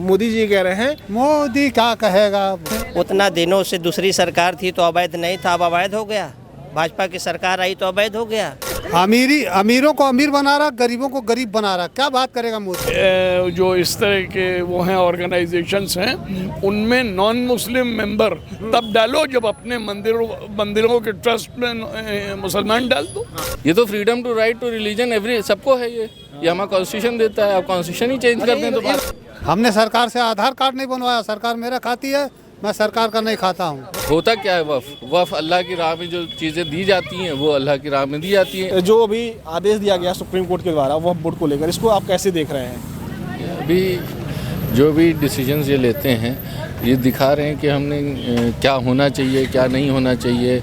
मोदी जी कह रहे हैं। मोदी क्या कहेगा। उतना दिनों से दूसरी सरकार थी तो अवैध नहीं था, अब अवैध हो गया। भाजपा की सरकार आई तो अवैध हो गया। अमीरों को अमीर बना रहा, गरीबों को गरीब बना रहा। क्या बात करेगा मोदी। जो इस तरह के वो हैं ऑर्गेनाइजेशंस हैं, उनमें नॉन मुस्लिम मेंबर तब डालो जब अपने मंदिरों के ट्रस्ट में मुसलमान डाल दो। ये तो freedom to right to religion every सबको है। ये हमारा कॉन्स्टिट्यूशन देता है। आप कॉन्स्टिट्यूशन ही चेंज कर दें तो बात। हमने सरकार से आधार कार्ड नहीं बनवाया। सरकार मेरा खाती है, मैं सरकार का नहीं खाता हूँ। होता क्या है वफ अल्लाह की राह में जो चीज़ें दी जाती हैं वो अल्लाह की राह में दी जाती हैं। जो अभी आदेश दिया गया सुप्रीम कोर्ट के द्वारा वक्फ बोर्ड को लेकर, इसको आप कैसे देख रहे हैं? अभी जो भी डिसीजंस ये लेते हैं ये दिखा रहे हैं कि हमने क्या होना चाहिए क्या नहीं होना चाहिए।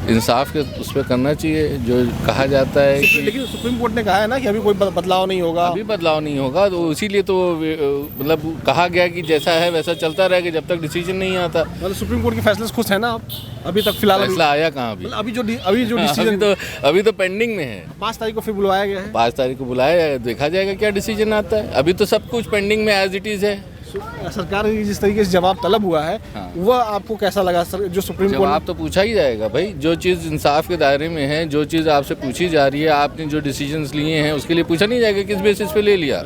इंसाफ के उस पर करना चाहिए जो कहा जाता है कि लेकिन सुप्रीम कोर्ट ने कहा है ना कि अभी कोई बदलाव नहीं होगा। अभी बदलाव नहीं होगा तो इसीलिए तो मतलब कहा गया कि जैसा है वैसा चलता रहेगा जब तक डिसीजन नहीं आता। मतलब सुप्रीम कोर्ट के फैसले से खुश है ना आप? अभी तक फिलहाल फैसला आया कहाँ अभी जो डिसीजन अभी तो पेंडिंग में है। 5 तारीख को फिर बुलवाया गया है। 5 तारीख को बुलाया जाएगा, देखा जाएगा क्या डिसीजन आता है। अभी तो सब कुछ पेंडिंग में एज इट इज़ है। सरकार की जिस तरीके से जवाब तलब हुआ है वह आपको कैसा लगा सर? जो सुप्रीम कोर्ट जवाब तो पूछा ही जाएगा भाई। जो चीज़ इंसाफ के दायरे में है, जो चीज़ आपसे पूछी जा रही है, आपने जो डिसीजंस लिए हैं उसके लिए पूछा नहीं जाएगा किस बेसिस पे ले लिया।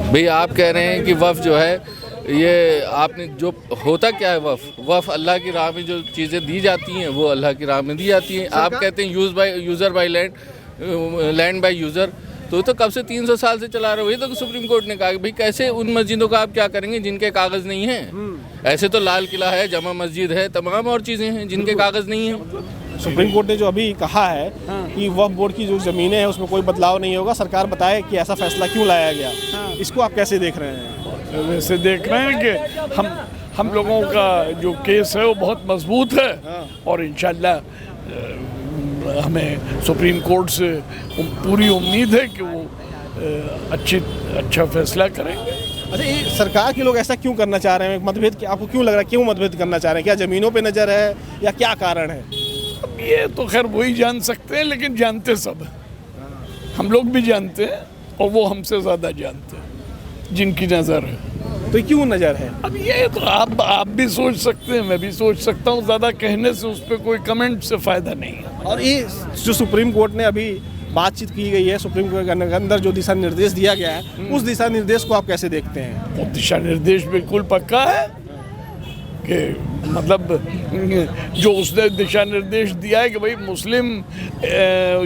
भाई आप कह रहे हैं कि वफ जो है ये आपने जो होता क्या है वफ अल्लाह की राह में जो चीज़ें दी जाती हैं वो अल्लाह की राह में दी जाती हैं। आप कहते हैं user by land by user, तो कब से 300 साल से चला रहे हो। वही तो सुप्रीम कोर्ट ने कहा कि भाई कैसे उन मस्जिदों का आप क्या करेंगे जिनके कागज़ नहीं हैं। ऐसे तो लाल किला है, जमा मस्जिद है, तमाम और चीज़ें हैं जिनके कागज़ नहीं हैं। सुप्रीम कोर्ट ने जो अभी कहा है कि वक्फ बोर्ड की जो ज़मीनें हैं उसमें कोई बदलाव नहीं होगा, सरकार बताए कि ऐसा फैसला क्यों लाया गया। इसको आप कैसे देख रहे हैं? वैसे देख रहे हैं कि हम लोगों का जो केस है वो बहुत मजबूत है और इंशाल्लाह हमें सुप्रीम कोर्ट से पूरी उम्मीद है कि वो अच्छा फैसला करेंगे। अच्छा, ये सरकार के लोग ऐसा क्यों करना चाह रहे हैं? मतभेद आपको क्यों लग रहा है, क्यों मतभेद करना चाह रहे हैं? क्या ज़मीनों पे नज़र है या क्या कारण है? अब ये तो खैर वही जान सकते हैं, लेकिन जानते सब हैं। हम लोग भी जानते हैं और वो हमसे ज़्यादा जानते हैं जिनकी नज़र है। तो क्यों नज़र है? अब ये तो आप भी सोच सकते हैं, मैं भी सोच सकता हूँ। ज़्यादा कहने से उस पर कोई कमेंट से फ़ायदा नहीं है। और ये जो सुप्रीम कोर्ट ने अभी बातचीत की गई है, सुप्रीम कोर्ट के अंदर जो दिशा निर्देश दिया गया है उस दिशा निर्देश को आप कैसे देखते हैं? वो दिशा निर्देश बिल्कुल पक्का है कि मतलब जो उसने दिशा निर्देश दिया है कि भाई मुस्लिम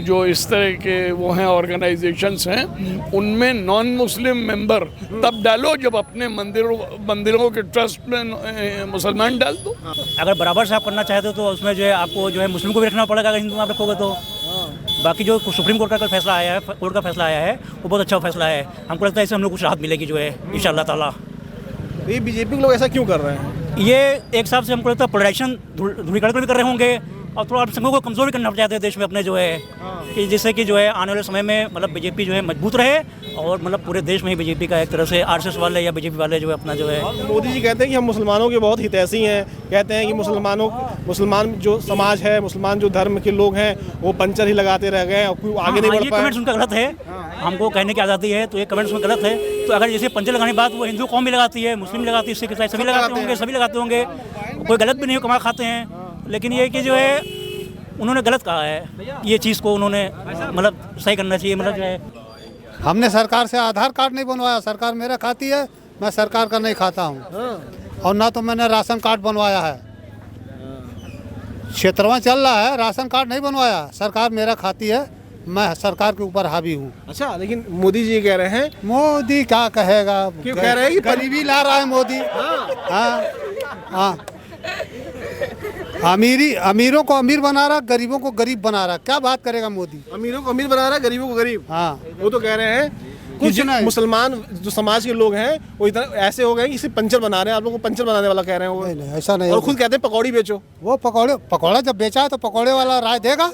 जो इस तरह के वो हैं ऑर्गेनाइजेशंस हैं, उनमें नॉन मुस्लिम मेंबर तब डालो जब अपने मंदिरों के ट्रस्ट में मुसलमान डाल दो। अगर बराबर से आप करना चाहते हो तो उसमें जो है आपको जो है मुस्लिम को भी रखना पड़ेगा अगर हिंदू आप रखोगे तो। बाकी जो सुप्रीम कोर्ट का फैसला आया है, कोर्ट का फैसला आया है वो बहुत अच्छा फैसला है। हमको लगता है इससे हम लोग कुछ राहत मिलेगी जो है इंशाअल्लाह ताला। ये बीजेपी के लोग ऐसा क्यों कर रहे हैं? ये एक हिसाब से हमको लगता है पोलराइजेशन ध्रुवीकरण भी कर रहे होंगे और थोड़ा संघों को कमज़ोर भी करना चाहते हैं देश में अपने जो है कि जिससे कि जो है आने वाले समय में मतलब बीजेपी जो है मजबूत रहे और मतलब पूरे देश में ही बीजेपी का एक तरह से आरएसएस वाले या बीजेपी वाले जो है अपना जो है। मोदी जी कहते हैं कि हम मुसलमानों के बहुत हितैषी हैं, कहते हैं कि मुसलमान जो समाज है, मुसलमान जो धर्म के लोग हैं वो पंचर ही लगाते रह गए और कोई आगे नहीं बढ़ पाए। ये कमेंट्स उनका गलत है, हमको कहने की आज़ादी है तो ये कमेंट्स में गलत है। तो अगर जैसे पंचर लगाने की बात वो हिंदू कौम भी लगाती है, मुस्लिम लगाती है, सिख सभी लगाते होंगे, कोई गलत भी नहीं कमा खाते हैं। लेकिन ये कि जो है उन्होंने गलत कहा है, ये चीज़ को उन्होंने मतलब सही करना चाहिए। मतलब जो है हमने सरकार से आधार कार्ड नहीं बनवाया। सरकार मेरा खाती है, मैं सरकार का नहीं खाता हूँ। और ना तो मैंने राशन कार्ड बनवाया है। क्षेत्रवा चल रहा है, राशन कार्ड नहीं बनवाया। सरकार मेरा खाती है, मैं सरकार के ऊपर हावी हूँ। अच्छा, लेकिन मोदी जी कह रहे हैं। मोदी क्या कहेगा। क्यों कह रहे हैं कि गरीबी ला रहा है मोदी। हाँ, अमीरों को अमीर बना रहा, गरीबों को गरीब बना रहा। क्या बात करेगा मोदी। अमीरों को अमीर बना रहा, गरीबों को गरीब। हाँ, वो तो कह रहे हैं कुछ मुसलमान जो समाज के लोग हैं वो इतना ऐसे हो गए कि सिर्फ पंचर बना रहे हैं। आप लोगों को पंचर बनाने वाला कह रहे हैं वो। नहीं, ऐसा नहीं। और खुद कहते हैं पकौड़ी बेचो। वो पकौड़ा जब बेचा है तो पकौड़े वाला राय देगा।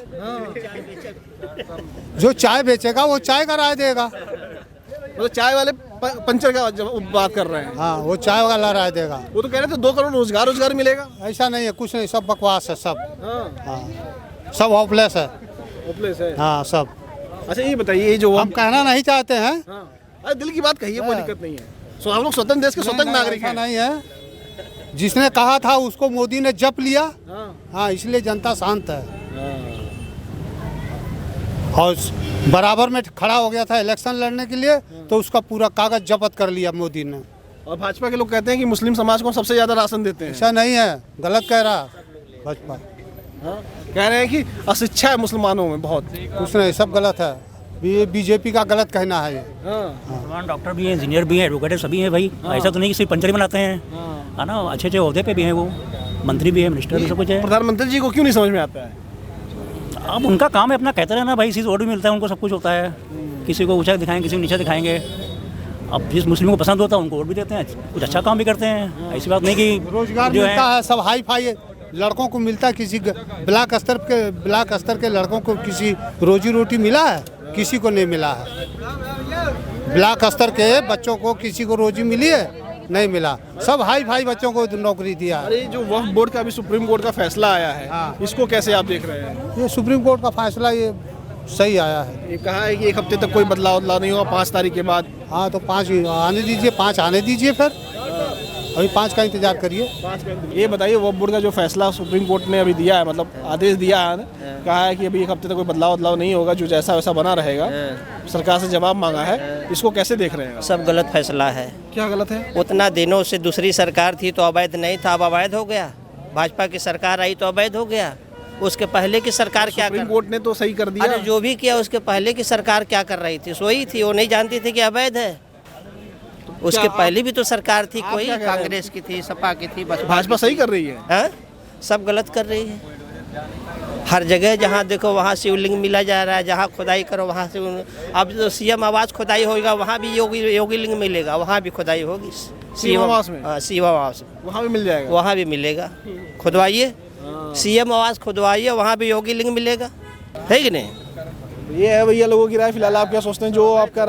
जो चाय बेचेगा वो चाय का राय देगा। मतलब चाय वाले पंचर का जब बात कर रहे हैं। हाँ, वो चाय वाला राय देगा। वो तो कह रहे थे 2 करोड़ रोजगार मिलेगा। ऐसा नहीं है, कुछ नहीं, सब बकवास है सब। हाँ, सब होपलेस है। होपलेस है। हाँ, सब। अच्छा, ये बताइए, ये जो हम कहना नहीं चाहते हैं। अरे दिल की बात कहिए, कोई दिक्कत नहीं है। सो हम लोग स्वतंत्र देश के स्वतंत्र नागरिक ऐसा हैं। नहीं है, जिसने कहा था उसको मोदी ने जप लिया। हाँ, इसलिए जनता शांत है। और बराबर में खड़ा हो गया था इलेक्शन लड़ने के लिए, तो उसका पूरा कागज जब्त कर लिया मोदी ने। और भाजपा के लोग कहते हैं कि मुस्लिम समाज को सबसे ज्यादा राशन देते हैं। ऐसा नहीं है, गलत कह रहा भाजपा। कह रहे हैं कि अशिक्षा है मुसलमानों में बहुत। कुछ नहीं, सब गलत है। ये बीजेपी का गलत कहना है ये। मुसलमान डॉक्टर भी हैं, इंजीनियर भी हैं, एडवोकेट सभी हैं भाई। ऐसा तो नहीं कि सिर्फ पंचर ही बनाते हैं, है ना। अच्छे अच्छे ओहदे पे भी हैं वो, मंत्री भी है, मिनिस्टर भी, सब कुछ है। प्रधानमंत्री जी को क्यों नहीं समझ में आता है? अब उनका काम है अपना कहते रहना भाई, इसी से वोट भी मिलता है उनको, सब कुछ होता है। किसी को ऊंचा दिखाएंगे, किसी को नीचा दिखाएंगे। अब जिस मुस्लिम को पसंद होता है उनको वोट भी देते हैं, कुछ अच्छा काम भी करते हैं। ऐसी बात नहीं कि रोजगार जो मिलता है, सब हाई फाई लड़कों को मिलता है। किसी ब्लॉक स्तर के लड़कों को किसी रोजी रोटी मिला है? किसी को नहीं मिला है। ब्लॉक स्तर के बच्चों को किसी को रोजी मिली है? नहीं मिला। सब हाई फाई बच्चों को नौकरी दिया है। अरे जो वक्फ बोर्ड का अभी सुप्रीम कोर्ट का फैसला आया है, इसको कैसे आप देख रहे हैं? ये सुप्रीम कोर्ट का फैसला ये सही आया है। ये कहा है कि एक हफ्ते तक कोई बदलाव नहीं होगा, 5 तारीख के बाद। हाँ, तो 5 आने दीजिए, 5 आने दीजिए, फिर अभी 5 का इंतजार करिए। ये बताइए, वक्फ बोर्ड का जो फैसला सुप्रीम कोर्ट ने अभी दिया है, मतलब आदेश दिया है, कहा है कि अभी एक हफ्ते तक कोई बदलाव नहीं होगा, जो जैसा वैसा बना रहेगा। सरकार से जवाब मांगा है, इसको कैसे देख रहे हैं? सब गलत फैसला है। क्या गलत है? उतना दिनों से दूसरी सरकार थी तो अवैध नहीं था, अब अवैध हो गया। भाजपा की सरकार आई तो अवैध हो गया। उसके पहले की सरकार क्या सुप्रीम कर कोर्ट ने तो सही कर दिया। अरे जो भी किया उसके पहले की सरकार क्या कर रही थी? सोई थी, वो नहीं जानती थी कि अवैध है। उसके पहले भी तो सरकार थी, कोई क्या कह रहे हैं? कांग्रेस की थी, सपा की थी, बस भाजपा सही कर रही है। हाँ? सब गलत कर रही है। हर जगह जहाँ देखो वहाँ शिवलिंग मिला जा रहा है, जहाँ खुदाई करो वहाँ से। अब जो सीएम आवास खुदाई होगा वहाँ भी योगी लिंग मिलेगा, वहाँ भी खुदाई होगी। सीएम आवास में? हाँ, सीएम आवास में वहाँ भी मिल जाएगा। वहाँ भी मिलेगा। खुदवाइए, सीएम आवास खुदवाइए, वहाँ भी योगी लिंग मिलेगा, है कि नहीं? ये है भैया लोगों की राय। फिलहाल आप क्या सोचते हैं? जो आपका